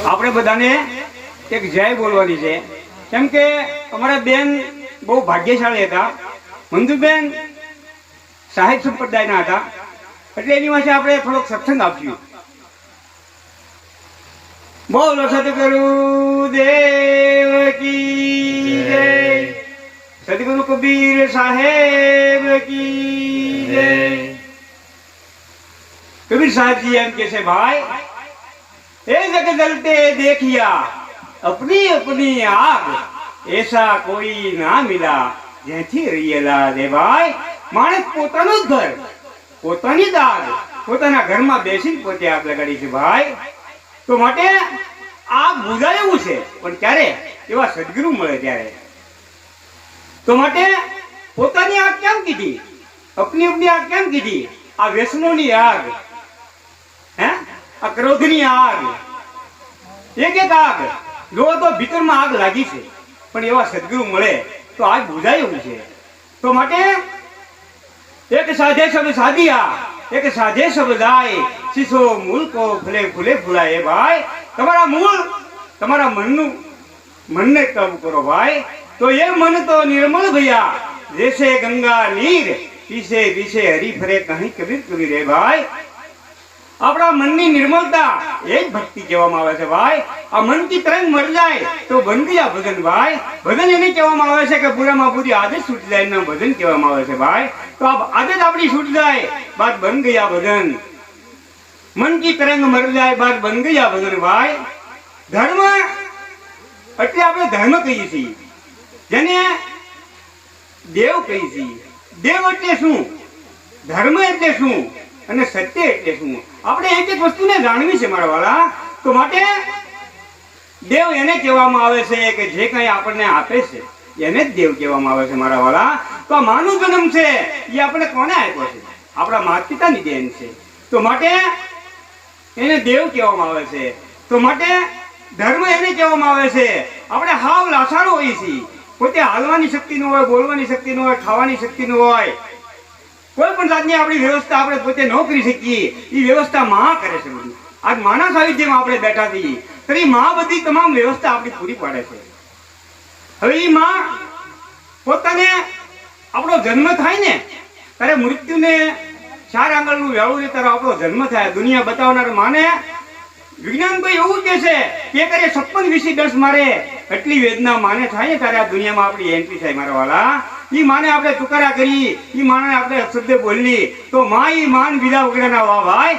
આપણે બધાને એક જય બોલવાની છે, કેમ કે અમારા બેન બહુ ભાગ્યશાળી હતા. મંજુબેન સાહેબ સંપ્રદાયના હતા, એટલે એની પાસે આપણે થોડોક સત્સંગ આપ્યું. બોલો સદગુરુ દેવ કી જય, સદગુરુ કબીર સાહેબ કી જય. कबीर साहब जी एम कैसे भाई, ए जग जलते देखिया अपनी अपनी आग, ऐसा कोई ना मिला જેથી રિયલા દે ભાઈ. માણસ પોતાનું જ ઘર, પોતાની જ આગ, પોતાના ઘરમાં બેસીને પોતે આગ લગાડી છે ભાઈ. તો માટે આગ બુઝાય એવું છે, પણ ક્યારે? એવા સદગુરુ મળે ત્યારે. તો માટે પોતાની આગ કેમ કીધી, અપની અપની આગ કેમ કીધી? આ વ્યસનોની આગ, હે, આ ક્રોધની આગ, એક એક આગ જો તો ભીતરમાં આગ લાગી છે, પણ એવા સદગુરુ મળે તો આગ બુઝાય એવું છે. તો માટે એક સાધે સબ સાધિયા, એક સાધે સબ જાય, શીશો મૂળ કો ફૂલે ફૂલે ફૂલાય. ભાઈ તમારા મૂળ, તમારા મનને કાબુ કરો ભાઈ, તો એ મન તો નિર્મળ ભૈયા, જૈસે ગંગા નીર, પીસે પીસે હરી ફરે કહી કબીર કબીર. રે ભાઈ આપણા મનની નિર્મળતા એ જ ભક્તિ કહેવામાં આવે છે ભાઈ. આ મન કી તરંગ મર જાય તો બન ગયા ભજન ભાઈ. ભજન એને કહેવામાં આવે છે કે પૂરામાં પૂરી આદત છૂટ જાય એનું ભજન કહેવામાં આવે છે ભાઈ. તો આ આદત આપણી છૂટ જાય બાદ બન ગયા ભજન, મન કી તરંગ મર જાય બાદ બન ગયા ભજન ભાઈ. ધર્મ એટલે આપણે ધર્મ કહીએ છીએ, જેને દેવ કહીએ છીએ. દેવ એટલે શું, ધર્મ એટલે શું, અને સત્ય એટલે શું? આપણે એક એક વસ્તુને જાણવી છે મારા વાળા. તો માટે દેવ એને કહેવામાં આવે છે કે જે કંઈ આપણને આપે છે એને જ દેવ કહેવામાં આવે છે મારા વાળા. તો આ માનવ જન્મ છે એ આપણે કોને આપ્યો છે? આપણા માતા પિતાની દેન છે. તો માટે એને દેવ કહેવામાં આવે છે. તો માટે ધર્મ એને કહેવામાં આવે છે. આપણે હાવ લાસાડો હોઈએ છીએ, પોતે હાલવાની શક્તિ ન હોય, બોલવાની શક્તિ ન હોય, ખાવાની શક્તિ ન હોય, કોઈ પણ જાતની આપણી વ્યવસ્થા આપણે પોતે ન કરી શકીએ, એ વ્યવસ્થા માં કરે છે બધી. આજ માના સાહિત્યમાં આપણે બેઠા છીએ તો એ માં બધી તમામ વ્યવસ્થા આપણી પૂરી પાડે છે. હવે એ માં પોતાને આપણો જન્મ થાય ને ત્યારે મૃત્યુને 4 આંગળનું વેળું રે ત્યારે આપણો જન્મ થાય. દુનિયા બતાવનાર માને વિજ્ઞાન ભાઈ એવું કહે છે કે કરે 56 વિષય 10 મારે એટલી વેદના માને થાય ને ત્યારે આ દુનિયામાં આપણી એન્ટ્રી થાય મારા વાલા. ઈ માને આપણે તુકારા કરી, ઈ માને આપણે શબ્દ બોલી, તો માં ઈ માન બીજા વગરના વા ભાઈ.